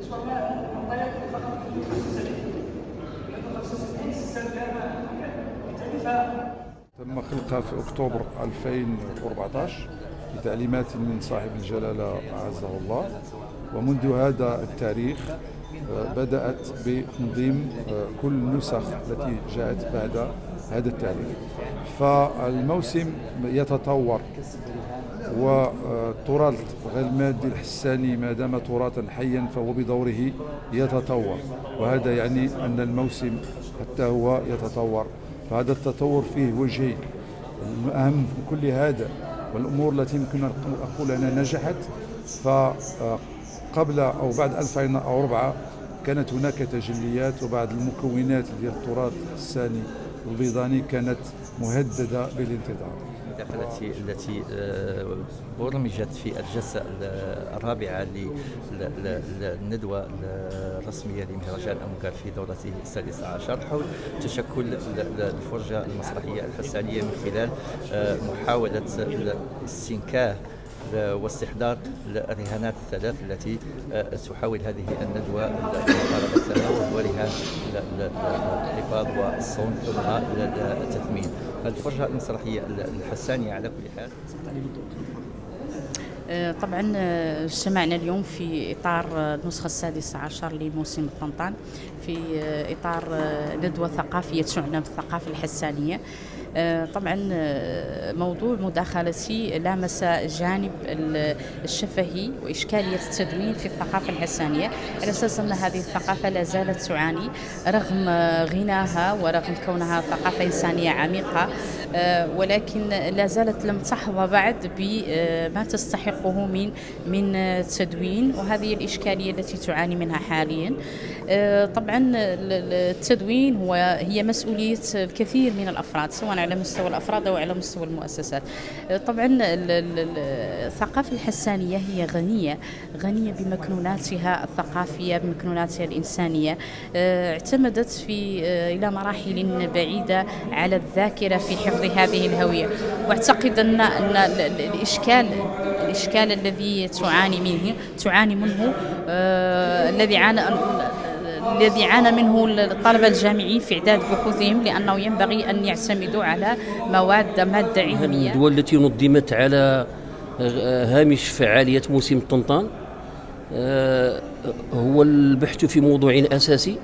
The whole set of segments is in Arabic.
تم خلقها في أكتوبر 2014 بتعليمات من صاحب الجلالة أعزه الله، ومنذ هذا التاريخ بدأت بتنظيم كل النسخ التي جاءت بعد هذا التاريخ. فالموسم يتطور، والتراث غير المادي الحساني ما دام تراثا حيا فهو بدوره يتطور، وهذا يعني أن الموسم حتى هو يتطور. فهذا التطور فيه وجهين، الأهم من كل هذا والأمور التي يمكن أن أقول أنها نجحت، فقبل أو بعد 2004 كانت هناك تجليات، وبعض المكونات ديال التراث الحساني البيضاني كانت مهددة بالانتظار. التي برمجت في الجلسة الرابعة للندوة الرسمية لمهرجان أموكار في دورته السادسة عشر حول تشكل الفرجة المسرحية الحسانية من خلال محاولة استنكاه واستحضار الرهانات الثلاث التي تحاول هذه الندوة مقاربتها، وهو رهان الحفاظ والصون ثم التثمين. الفرجة المسرحية الحسانية على كل حال. طبعا اجتمعنا اليوم في إطار النسخة السادسة عشر لموسم الطنطان في إطار ندوة ثقافية تعنى بالثقافة الحسانية. طبعا موضوع مداخلتي لامس جانب الشفهي وإشكالية التدوين في الثقافة الحسانية، على أساس أن هذه الثقافة لا زالت تعاني رغم غناها ورغم كونها ثقافة إنسانية عميقة، ولكن لا زالت لم تحظى بعد بما تستحقه من تدوين، وهذه الإشكالية التي تعاني منها حاليا. طبعا التدوين هي مسؤولية الكثير من الأفراد، سواء على مستوى الأفراد أو على مستوى المؤسسات. طبعا الثقافة الحسانية هي غنية بمكنوناتها الثقافية، بمكنوناتها الإنسانية، اعتمدت إلى مراحل بعيدة على الذاكرة في حفظ هذه الهوية. واعتقد أن الإشكال الذي تعاني منه الذي عانى منه الطلبة الجامعيين في إعداد بحوثهم، لأنه ينبغي أن يعتمدوا على مادة علمية. الدول التي نظمت على هامش فعالية موسم الطنطان هو البحث في موضوع أساسي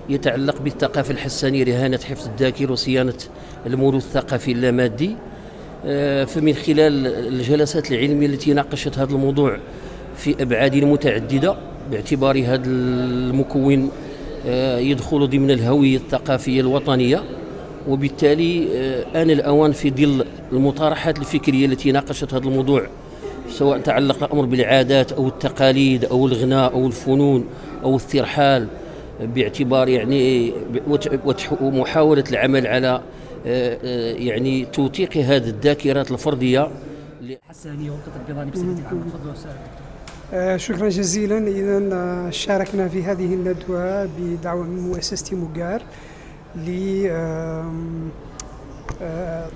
يتعلق بالثقافة الحسانية، رهانة حفظ الذاكرة وصيانة الموروث الثقافي اللامادي. فمن خلال الجلسات العلمية التي ناقشت هذا الموضوع في أبعاد متعددة، باعتبار هذا المكون يدخل ضمن الهوية الثقافية الوطنية، وبالتالي آن الأوان في ظل المطارحات الفكرية التي ناقشت هذا الموضوع، سواء تعلق الأمر بالعادات أو التقاليد أو الغناء أو الفنون أو الترحال، باعتبار يعني ومحاولة العمل على يعني توثيق هذه الذاكرات الفردية الحسانية والقطب البيضاني بصفة عامة. تفضلوا أستاذ. شكرا جزيلا. إذا شاركنا في هذه الندوة بدعوة من مؤسسة موكار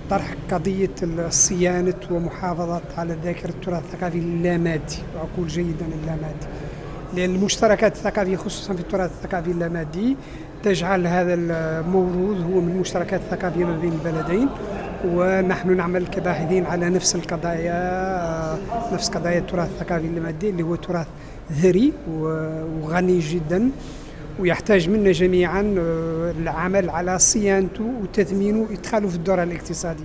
لطرح قضية صيانة ومحافظة على ذاكرة التراث الثقافي اللامادي، وأقول جيدا اللامادي، لأن المشتركات الثقافية خصوصا في التراث الثقافي اللامادي تجعل هذا الموروث هو من المشتركات الثقافية ما بين البلدين، ونحن نعمل كباحثين على نفس القضايا، نفس قضايا التراث الثقافي اللامادي اللي هو تراث ثري وغني جدا، ويحتاج منا جميعا العمل على صيانته وتثمينه وإدخاله في الدورة الاقتصادية.